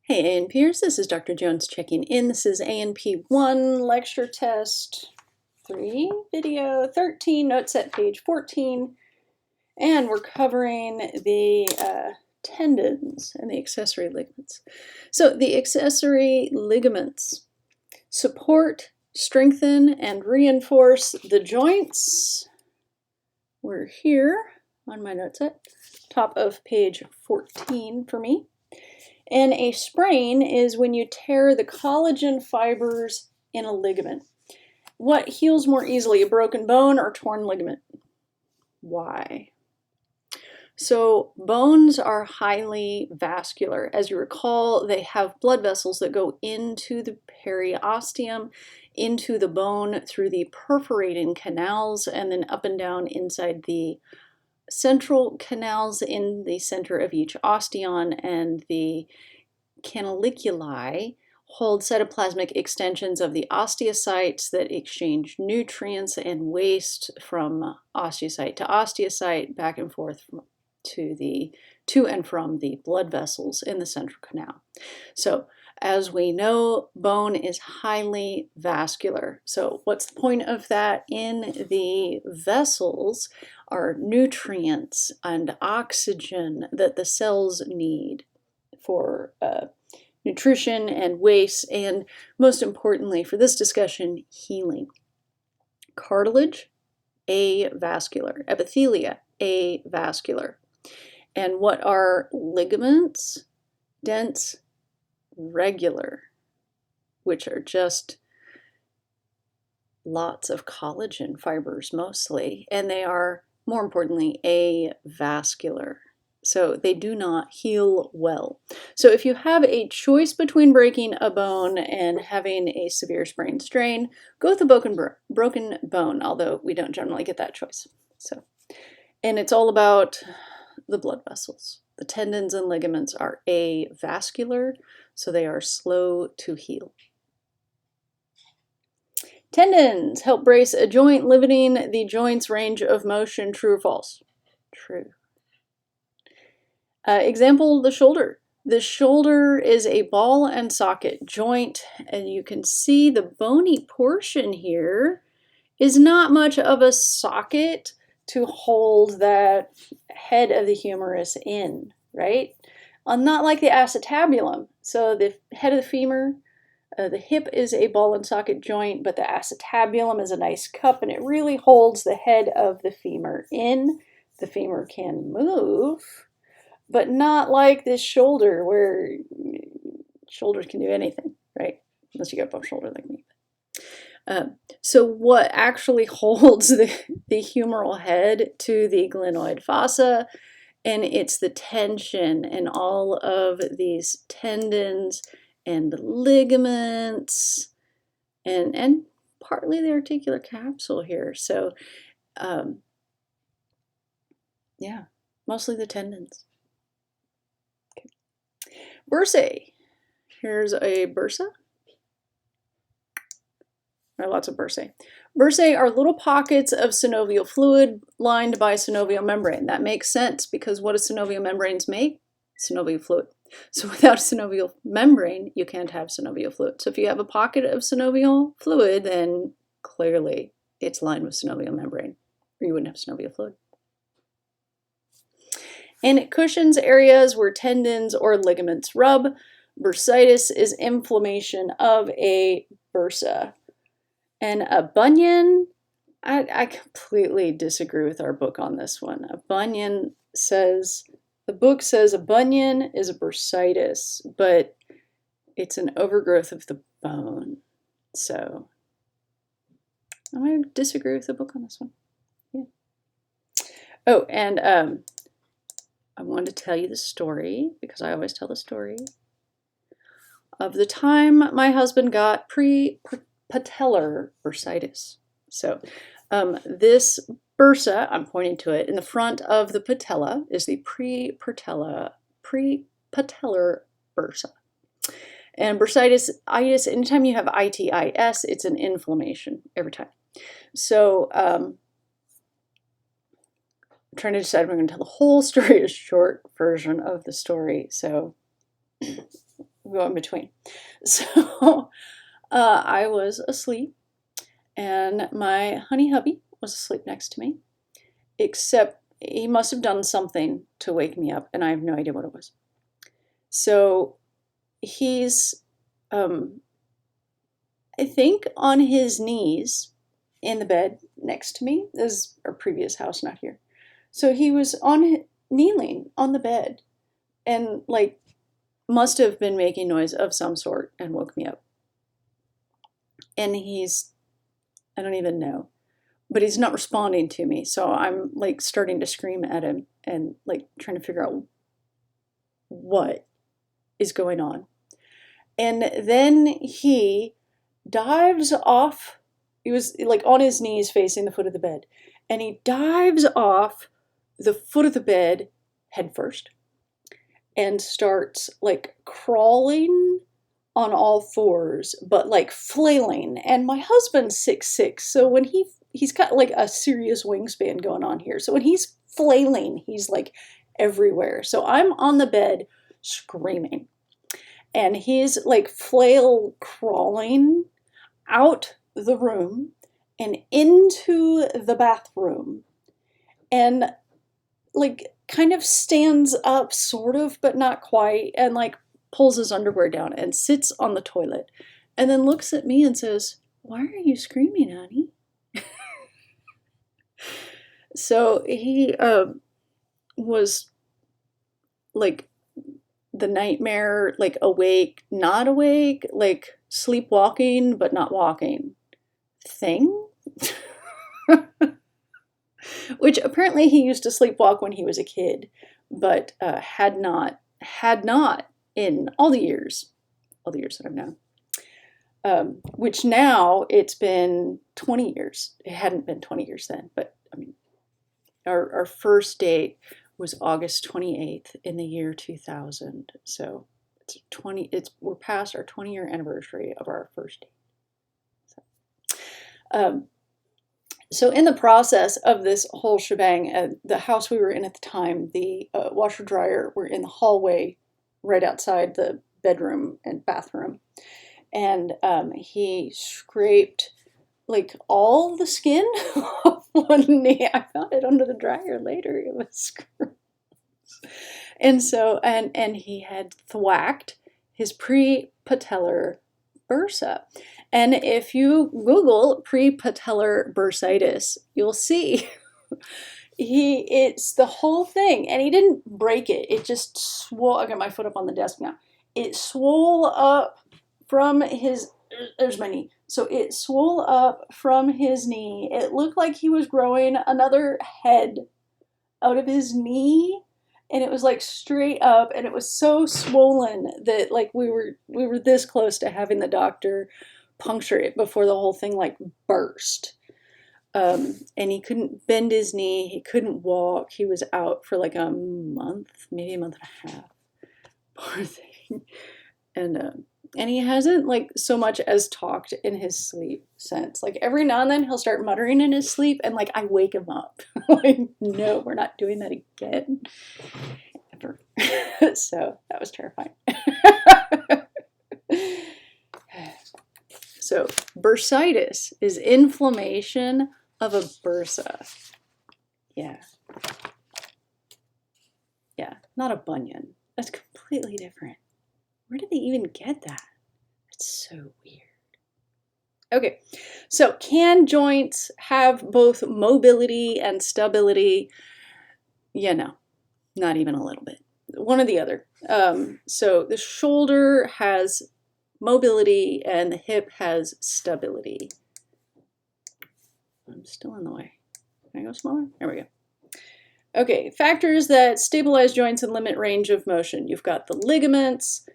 Hey A&Pers, this is Dr. Jones checking in. This is A&P1 lecture test 3, video 13, Noteset page 14, and we're covering the tendons and the accessory ligaments. So the accessory ligaments support, strengthen, and reinforce the joints. We're here on my Noteset, top of page 14 for me. And a sprain is when you tear the collagen fibers in a ligament. What heals more easily, a broken bone or torn ligament? Why? So bones are highly vascular. As you recall, they have blood vessels that go into the periosteum, into the bone through the perforating canals, and then up and down inside the central canals in the center of each osteon, and the canaliculi hold cytoplasmic extensions of the osteocytes that exchange nutrients and waste from osteocyte to osteocyte back and forth to and from the blood vessels in the central canal. So as we know, bone is highly vascular. So what's the point of that? In the vessels are nutrients and oxygen that the cells need for nutrition and waste, and most importantly for this discussion, healing. Cartilage, avascular. Epithelia, avascular. And what are ligaments? Dense, regular, which are just lots of collagen fibers mostly, and they are, more importantly, avascular. So they do not heal well. So if you have a choice between breaking a bone and having a severe sprain strain, go with the broken bone, although we don't generally get that choice. And it's all about the blood vessels. The tendons and ligaments are avascular, so they are slow to heal. Tendons help brace a joint, limiting the joint's range of motion. True or false? True. Example, the shoulder. The shoulder is a ball and socket joint, and you can see the bony portion here is not much of a socket to hold that head of the humerus in, right? Not like the acetabulum. So the head of the femur, the hip is a ball and socket joint, but the acetabulum is a nice cup, and it really holds the head of the femur in. The femur can move, but not like this shoulder, where shoulders can do anything, right? Unless you got a bump shoulder like me. So what actually holds the humeral head to the glenoid fossa? And it's the tension and all of these tendons and ligaments and partly the articular capsule here. So yeah, mostly the tendons. Okay. Bursae. Here's a bursa. There are lots of bursae. Bursae are little pockets of synovial fluid lined by synovial membrane. That makes sense because what do synovial membranes make? Synovial fluid. So without a synovial membrane, you can't have synovial fluid. So if you have a pocket of synovial fluid, then clearly it's lined with synovial membrane, or you wouldn't have synovial fluid. And it cushions areas where tendons or ligaments rub. Bursitis is inflammation of a bursa. And a bunion, I completely disagree with our book on this one. A bunion says, the book says a bunion is a bursitis, but it's an overgrowth of the bone. So I'm going to disagree with the book on this one. Yeah. Oh, and I wanted to tell you the story, because I always tell the story, of the time my husband got patellar bursitis. So this bursa, I'm pointing to it, in the front of the patella is the prepatellar bursa. And bursitis, anytime you have itis, it's an inflammation every time. So I'm trying to decide if I'm going to tell the whole story, a short version of the story. So go in between. So I was asleep, and my honey hubby was asleep next to me, except he must have done something to wake me up, and I have no idea what it was. So he's, I think, on his knees in the bed next to me. This is our previous house, not here. So he was kneeling on the bed and like must have been making noise of some sort and woke me up. And I don't even know, but he's not responding to me. So I'm like starting to scream at him and like trying to figure out what is going on. And then he dives off. He was like on his knees facing the foot of the bed, and he dives off the foot of the bed head first and starts like crawling on all fours, but like flailing. And my husband's 6'6", so when he's got like a serious wingspan going on here. So when he's flailing, he's like everywhere. So I'm on the bed screaming, and he's like flail crawling out the room and into the bathroom, and like kind of stands up sort of, but not quite, and like pulls his underwear down and sits on the toilet, and then looks at me and says, "Why are you screaming, honey?" So he was like the nightmare, like awake, not awake, like sleepwalking, but not walking thing. Which apparently he used to sleepwalk when he was a kid, but had not in all the years that I've known. Which now it's been 20 years. It hadn't been 20 years then, but I mean, our first date was August 28th in the year 2000. So we're past our 20-year anniversary of our first date. So in the process of this whole shebang, the house we were in at the time, the washer dryer were in the hallway right outside the bedroom and bathroom. And he scraped like all the skin off one knee. I found it under the dryer later. It was gross. And so, and he had thwacked his prepatellar bursa. And if you Google prepatellar bursitis, you'll see it's the whole thing. And he didn't break it. It just swole. I got my foot up on the desk now. It swole up from there's my knee. So it swole up from his knee. It looked like he was growing another head out of his knee. And it was like straight up, and it was so swollen that like we were this close to having the doctor puncture it before the whole thing like burst. And he couldn't bend his knee. He couldn't walk. He was out for like a month, maybe a month and a half. Poor thing. And he hasn't like so much as talked in his sleep since. Like every now and then he'll start muttering in his sleep, and like I wake him up. Like, no, we're not doing that again. Ever. So that was terrifying. So bursitis is inflammation of a bursa. Yeah. Yeah, not a bunion. That's completely different. Where did they even get that? That's so weird. Okay, so can joints have both mobility and stability? Yeah, no, not even a little bit. One or the other. So the shoulder has mobility and the hip has stability. I'm still in the way. Can I go smaller? There we go. Okay, factors that stabilize joints and limit range of motion. You've got the ligaments,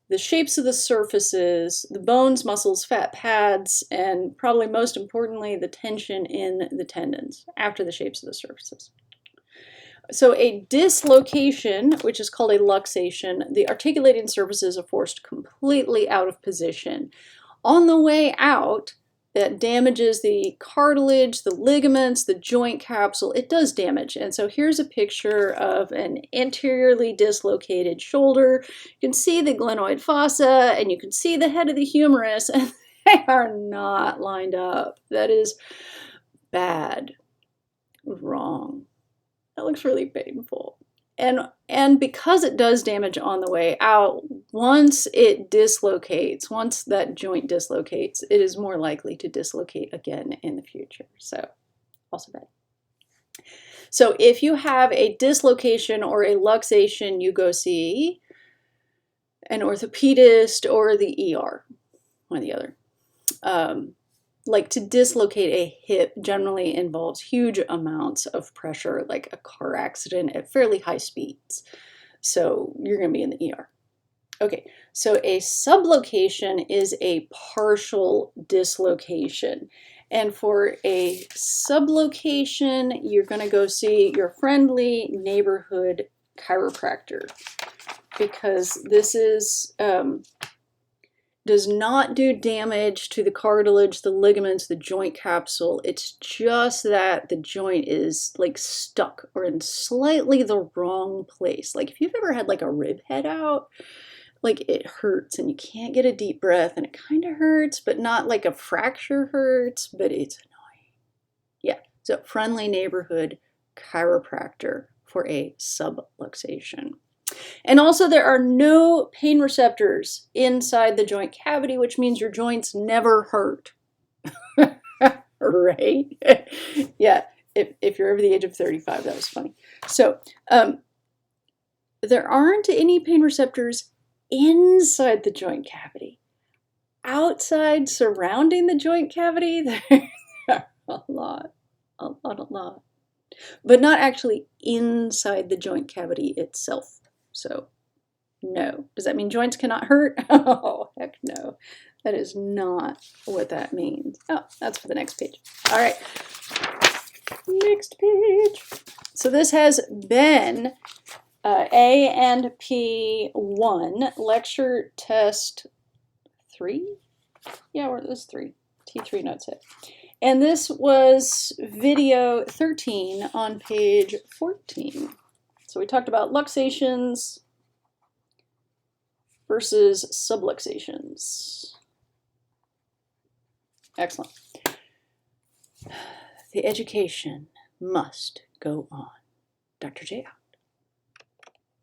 the shapes of the surfaces, the bones, muscles, fat pads, and probably most importantly, the tension in the tendons after the shapes of the surfaces. So a dislocation, which is called a luxation, the articulating surfaces are forced completely out of position. On the way out, that damages the cartilage, the ligaments, the joint capsule. It does damage. And so here's a picture of an anteriorly dislocated shoulder. You can see the glenoid fossa and you can see the head of the humerus, and they are not lined up. That is bad. Wrong. That looks really painful. And because it does damage on the way out, once it dislocates, once that joint dislocates, it is more likely to dislocate again in the future. So also bad. So if you have a dislocation or a luxation, you go see an orthopedist or the ER, one or the other. Like to dislocate a hip generally involves huge amounts of pressure, like a car accident at fairly high speeds. So you're going to be in the ER. Okay, so a subluxation is a partial dislocation. And for a subluxation, you're going to go see your friendly neighborhood chiropractor, because this is does not do damage to the cartilage, the ligaments, the joint capsule. It's just that the joint is like stuck or in slightly the wrong place. Like if you've ever had like a rib head out, like it hurts and you can't get a deep breath and it kind of hurts, but not like a fracture hurts, but it's annoying. Yeah, so friendly neighborhood chiropractor for a subluxation. And also there are no pain receptors inside the joint cavity, which means your joints never hurt. Right? Yeah, if you're over the age of 35, that was funny. So there aren't any pain receptors inside the joint cavity. Outside, surrounding the joint cavity, there are a lot. But not actually inside the joint cavity itself. So, no. Does that mean joints cannot hurt? Oh, heck no. That is not what that means. Oh, that's for the next page. All right. Next page. So this has been A&P1, lecture test 3? Yeah, this is 3. T3 Noteset. And this was video 13 on page 14. So we talked about luxations versus subluxations. Excellent. The education must go on. Dr. J out.